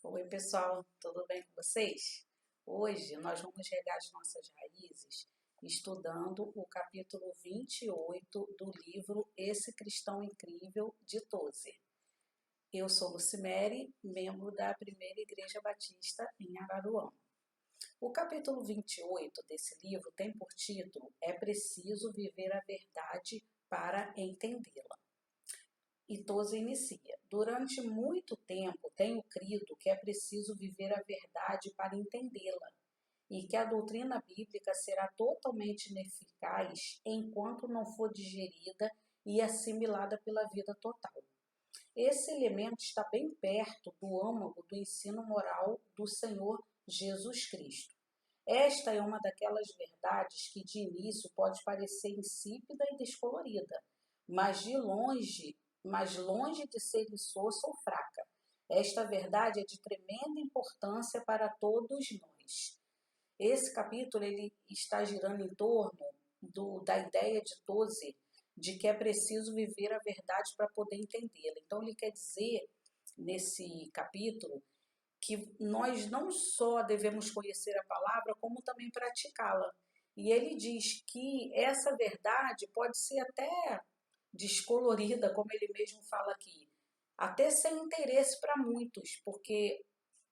Oi, pessoal, tudo bem com vocês? Hoje nós vamos regar as nossas raízes estudando o capítulo 28 do livro Esse Cristão Incrível, de Tozer. Eu sou Lucimere, membro da Primeira Igreja Batista em Araruama. O capítulo 28 desse livro tem por título É Preciso Viver a Verdade para Entendê-la. E Tozer inicia: durante muito tempo tenho crido que é preciso viver a verdade para entendê-la, e que a doutrina bíblica será totalmente ineficaz enquanto não for digerida e assimilada pela vida total. Esse elemento está bem perto do âmago do ensino moral do Senhor Jesus Cristo. Esta é uma daquelas verdades que de início pode parecer insípida e descolorida, mas longe de ser insossa ou fraca. Esta verdade é de tremenda importância para todos nós. Esse capítulo ele está girando em torno da ideia de Tozer de que é preciso viver a verdade para poder entendê-la. Então ele quer dizer nesse capítulo que nós não só devemos conhecer a palavra, como também praticá-la. E ele diz que essa verdade pode ser até descolorida, como ele mesmo fala aqui, até sem interesse para muitos, porque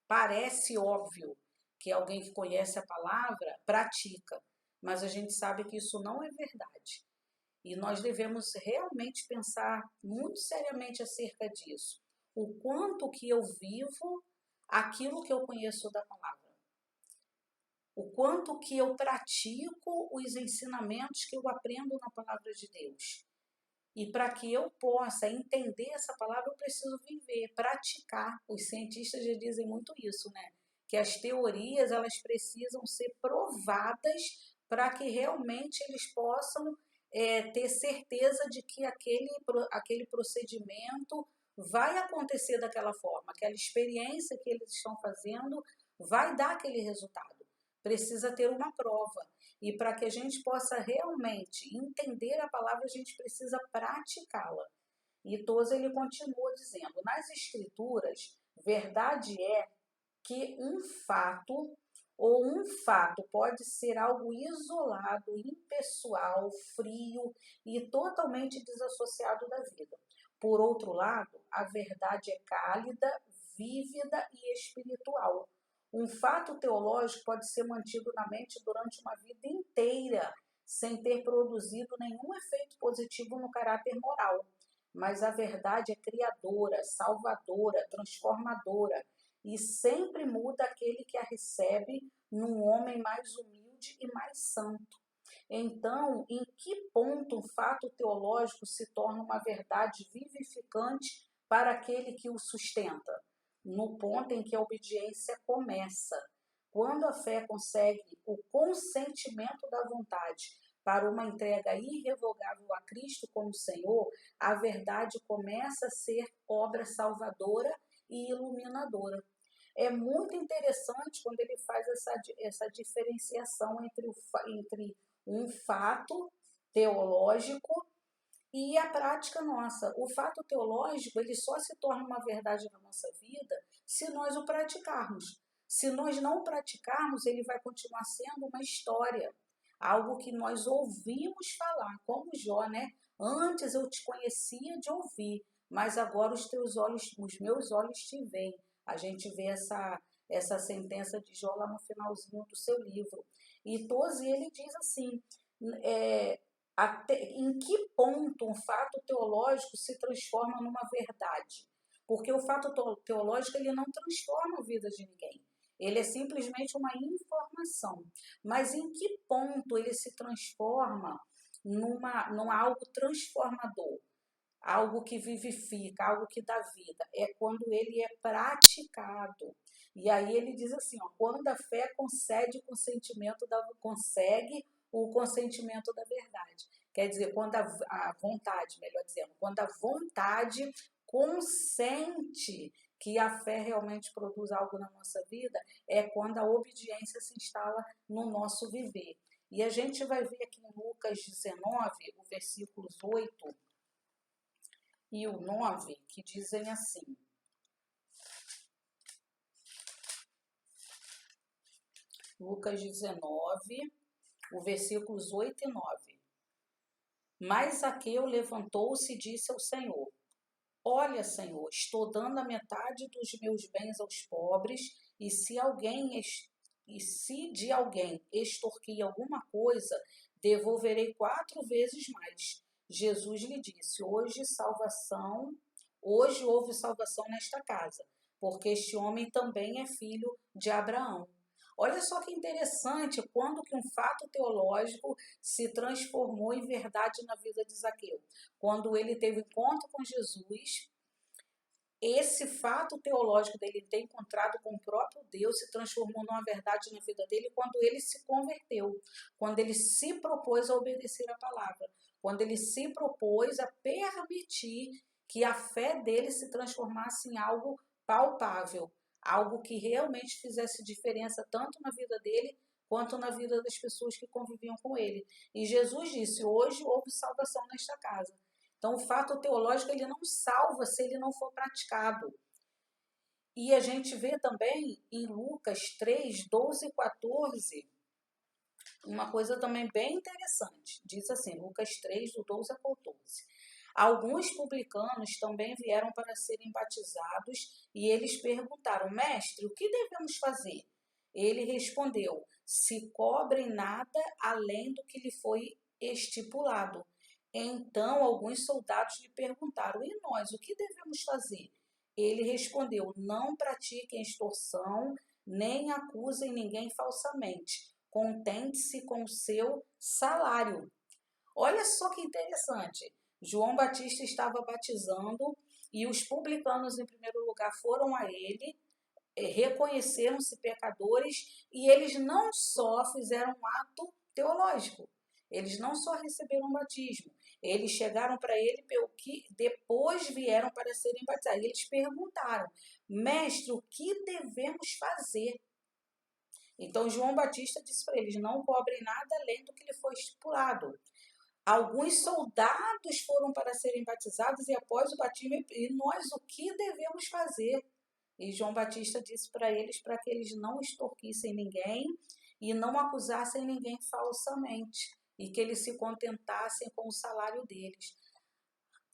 parece óbvio que alguém que conhece a palavra pratica, mas a gente sabe que isso não é verdade. E nós devemos realmente pensar muito seriamente acerca disso. O quanto que eu vivo aquilo que eu conheço da palavra. O quanto que eu pratico os ensinamentos que eu aprendo na palavra de Deus. E para que eu possa entender essa palavra, eu preciso viver, praticar. Os cientistas já dizem muito isso, né? Que as teorias, elas precisam ser provadas para que realmente eles possam ter certeza de que aquele procedimento vai acontecer daquela forma, aquela experiência que eles estão fazendo vai dar aquele resultado. Precisa ter uma prova. E para que a gente possa realmente entender a palavra, a gente precisa praticá-la. E Tozer ele continua dizendo: nas escrituras, verdade é que um fato pode ser algo isolado, impessoal, frio e totalmente desassociado da vida. Por outro lado, a verdade é cálida, vívida e espiritual. Um fato teológico pode ser mantido na mente durante uma vida inteira, sem ter produzido nenhum efeito positivo no caráter moral. Mas a verdade é criadora, salvadora, transformadora, e sempre muda aquele que a recebe num homem mais humilde e mais santo. Então, em que ponto um fato teológico se torna uma verdade vivificante para aquele que o sustenta? No ponto em que a obediência começa. Quando a fé consegue o consentimento da vontade para uma entrega irrevogável a Cristo como Senhor, a verdade começa a ser obra salvadora e iluminadora. É muito interessante quando ele faz essa diferenciação entre um fato teológico e a prática nossa. O fato teológico, ele só se torna uma verdade na nossa vida se nós o praticarmos. Se nós não o praticarmos, ele vai continuar sendo uma história, algo que nós ouvimos falar, como Jó, né? Antes eu te conhecia de ouvir, mas agora os meus olhos te veem. A gente vê essa sentença de Jó lá no finalzinho do seu livro. E Tozer, ele diz assim, em que ponto um fato teológico se transforma numa verdade? Porque o fato teológico ele não transforma a vida de ninguém. Ele é simplesmente uma informação. Mas em que ponto ele se transforma num algo transformador? Algo que vivifica, algo que dá vida. É quando ele é praticado. E aí ele diz assim, ó, quando a fé consegue o consentimento da verdade. Quer dizer, quando a vontade, melhor dizendo, quando a vontade consente que a fé realmente produz algo na nossa vida, é quando a obediência se instala no nosso viver. E a gente vai ver aqui em Lucas 19, o versículos 8 e o 9, que dizem assim: Lucas 19, o versículos 8 e 9. Mas Zaqueu levantou-se e disse ao Senhor: Olha, Senhor, estou dando a metade dos meus bens aos pobres, e se de alguém extorquir alguma coisa, devolverei 4 vezes mais. Jesus lhe disse: hoje houve salvação nesta casa, porque este homem também é filho de Abraão. Olha só que interessante quando que um fato teológico se transformou em verdade na vida de Zaqueu. Quando ele teve encontro com Jesus, esse fato teológico dele ter encontrado com o próprio Deus se transformou numa verdade na vida dele quando ele se converteu, quando ele se propôs a obedecer a palavra, quando ele se propôs a permitir que a fé dele se transformasse em algo palpável, algo que realmente fizesse diferença tanto na vida dele quanto na vida das pessoas que conviviam com ele. E Jesus disse: hoje houve salvação nesta casa. Então, o fato teológico ele não salva se ele não for praticado. E a gente vê também em Lucas 3, 12 e 14, uma coisa também bem interessante. Diz assim, Lucas 3, do 12 a 14. Alguns publicanos também vieram para serem batizados e eles perguntaram: Mestre, o que devemos fazer? Ele respondeu: se cobrem nada além do que lhe foi estipulado. Então alguns soldados lhe perguntaram: e nós, o que devemos fazer? Ele respondeu: não pratiquem extorsão, nem acusem ninguém falsamente. Contente-se com o seu salário. Olha só que interessante. João Batista estava batizando e os publicanos, em primeiro lugar, foram a ele, reconheceram-se pecadores e eles não só fizeram um ato teológico, eles não só receberam um batismo, eles chegaram para ele pelo que depois vieram para serem batizados. Eles perguntaram: Mestre, o que devemos fazer? Então João Batista disse para eles: não cobrem nada além do que lhe foi estipulado. Alguns soldados foram para serem batizados e após o batismo, e nós o que devemos fazer? E João Batista disse para eles para que eles não extorquissem ninguém e não acusassem ninguém falsamente e que eles se contentassem com o salário deles.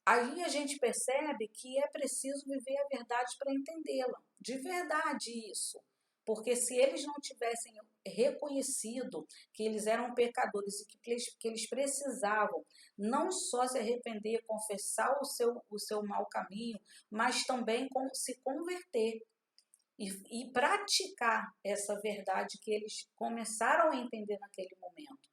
Aí a gente percebe que é preciso viver a verdade para entendê-la. De verdade isso. Porque se eles não tivessem reconhecido que eles eram pecadores e que eles precisavam não só se arrepender, confessar o seu mau caminho, mas também se converter e praticar essa verdade que eles começaram a entender naquele momento.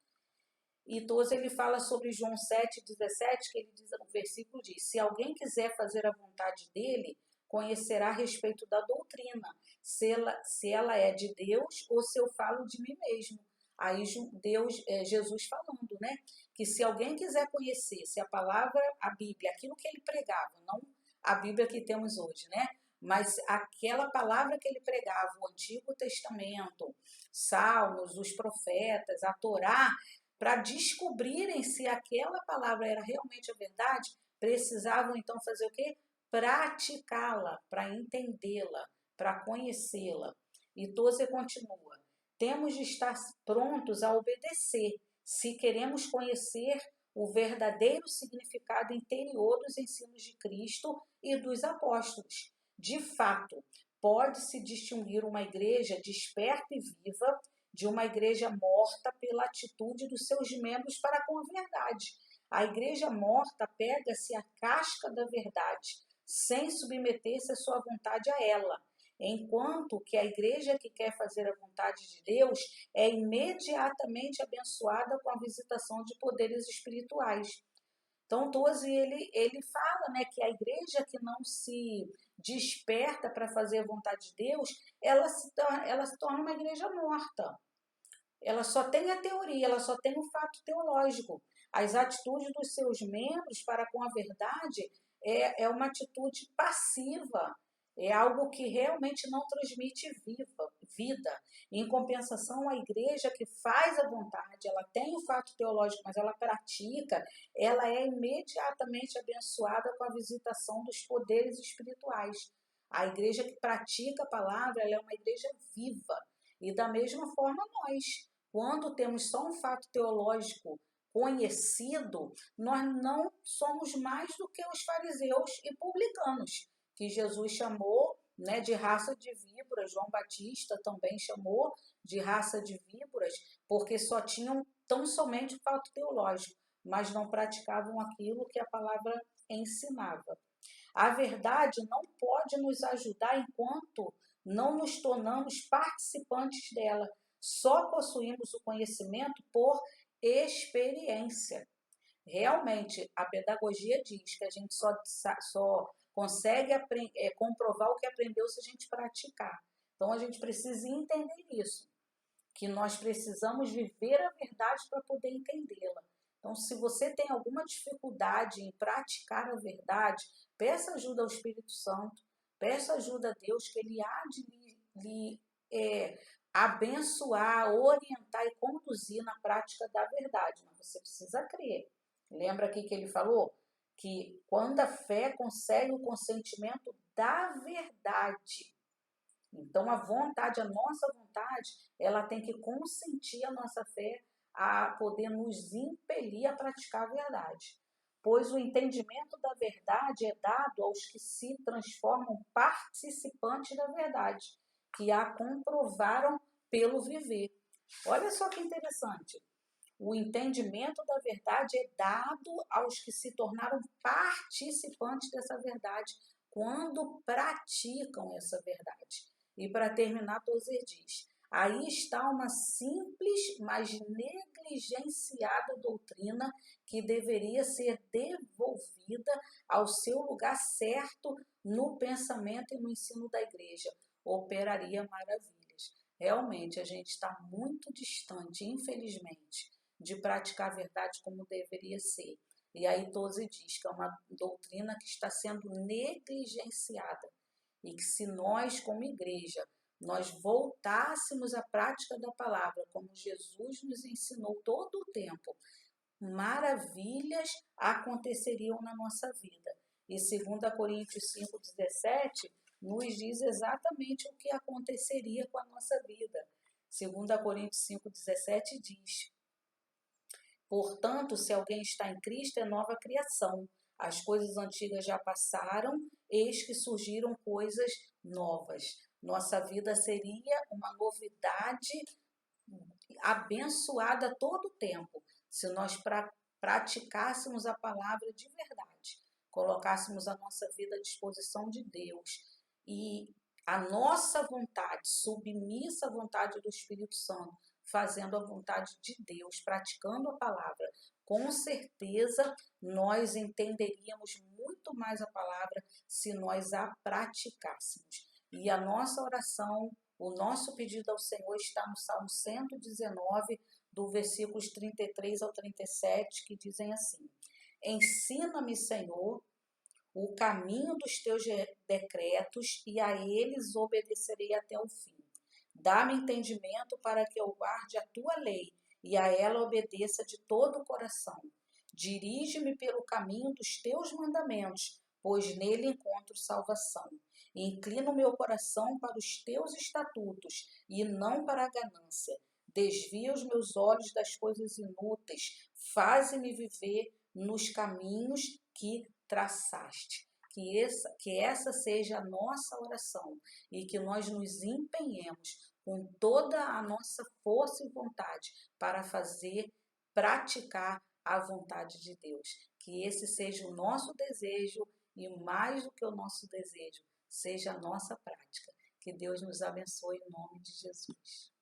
E 12 ele fala sobre João 7,17, que ele diz, o versículo diz: se alguém quiser fazer a vontade dele, conhecerá a respeito da doutrina, se ela é de Deus ou se eu falo de mim mesmo. Aí Jesus falando, né? Que se alguém quiser conhecer, se a palavra, a Bíblia, aquilo que ele pregava, não a Bíblia que temos hoje, né? Mas aquela palavra que ele pregava, o Antigo Testamento, Salmos, os profetas, a Torá, para descobrirem se aquela palavra era realmente a verdade, precisavam então fazer o quê? Praticá-la, para entendê-la, para conhecê-la. E 12 continua: temos de estar prontos a obedecer, se queremos conhecer o verdadeiro significado interior dos ensinos de Cristo e dos apóstolos. De fato, pode-se distinguir uma igreja desperta e viva de uma igreja morta pela atitude dos seus membros para com a verdade. A igreja morta pega-se à casca da verdade, sem submeter-se à sua vontade a ela, enquanto que a igreja que quer fazer a vontade de Deus é imediatamente abençoada com a visitação de poderes espirituais. Então, 12, ele fala, né, que a igreja que não se desperta para fazer a vontade de Deus, ela se torna uma igreja morta. Ela só tem a teoria, ela só tem o fato teológico. As atitudes dos seus membros para com a verdade é uma atitude passiva, é algo que realmente não transmite vida. Em compensação, a igreja que faz a vontade, ela tem o fato teológico, mas ela pratica, ela é imediatamente abençoada com a visitação dos poderes espirituais. A igreja que pratica a palavra, ela é uma igreja viva. E da mesma forma nós, quando temos só um fato teológico conhecido, nós não somos mais do que os fariseus e publicanos, que Jesus chamou, né, de raça de víboras. João Batista também chamou de raça de víboras, porque só tinham tão somente o fato teológico, mas não praticavam aquilo que a palavra ensinava. A verdade não pode nos ajudar enquanto não nos tornamos participantes dela. Só possuímos o conhecimento por experiência. Realmente, a pedagogia diz que a gente só consegue comprovar o que aprendeu se a gente praticar. Então, a gente precisa entender isso, que nós precisamos viver a verdade para poder entendê-la. Então, se você tem alguma dificuldade em praticar a verdade, peça ajuda ao Espírito Santo, peça ajuda a Deus, que Ele há de lhe abençoar, orientar e conduzir na prática da verdade. Mas você precisa crer. Lembra aqui que ele falou? Que quando a fé consegue o consentimento da verdade. Então, a vontade, a nossa vontade, ela tem que consentir a nossa fé a poder nos impelir a praticar a verdade. Pois o entendimento da verdade é dado aos que se transformam participantes da verdade, que a comprovaram pelo viver. Olha só que interessante. O entendimento da verdade é dado aos que se tornaram participantes dessa verdade quando praticam essa verdade. E para terminar, Tozer diz: aí está uma simples, mas negligenciada doutrina que deveria ser devolvida ao seu lugar certo no pensamento e no ensino da igreja. Operaria maravilhas. Realmente, a gente está muito distante, infelizmente, de praticar a verdade como deveria ser. E aí Tozer diz que é uma doutrina que está sendo negligenciada. E que se nós, como igreja, nós voltássemos à prática da palavra, como Jesus nos ensinou todo o tempo, maravilhas aconteceriam na nossa vida. E 2 Coríntios 5,17 nos diz exatamente o que aconteceria com a nossa vida. 2 Coríntios 5,17 diz: portanto, se alguém está em Cristo, é nova criação. As coisas antigas já passaram, eis que surgiram coisas novas. Nossa vida seria uma novidade abençoada todo o tempo, se nós praticássemos a palavra de verdade, colocássemos a nossa vida à disposição de Deus e a nossa vontade, submissa à vontade do Espírito Santo, fazendo a vontade de Deus, praticando a palavra, com certeza nós entenderíamos muito mais a palavra se nós a praticássemos. E a nossa oração, o nosso pedido ao Senhor está no Salmo 119, do versículos 33 ao 37, que dizem assim: ensina-me, Senhor, o caminho dos teus decretos, e a eles obedecerei até o fim. Dá-me entendimento para que eu guarde a tua lei e a ela obedeça de todo o coração. Dirige-me pelo caminho dos teus mandamentos, pois nele encontro salvação. Inclina o meu coração para os teus estatutos e não para a ganância. Desvia os meus olhos das coisas inúteis. Faze-me viver nos caminhos que traçaste. Que essa seja a nossa oração e que nós nos empenhemos com toda a nossa força e vontade para praticar a vontade de Deus. Que esse seja o nosso desejo e mais do que o nosso desejo, seja a nossa prática. Que Deus nos abençoe em nome de Jesus.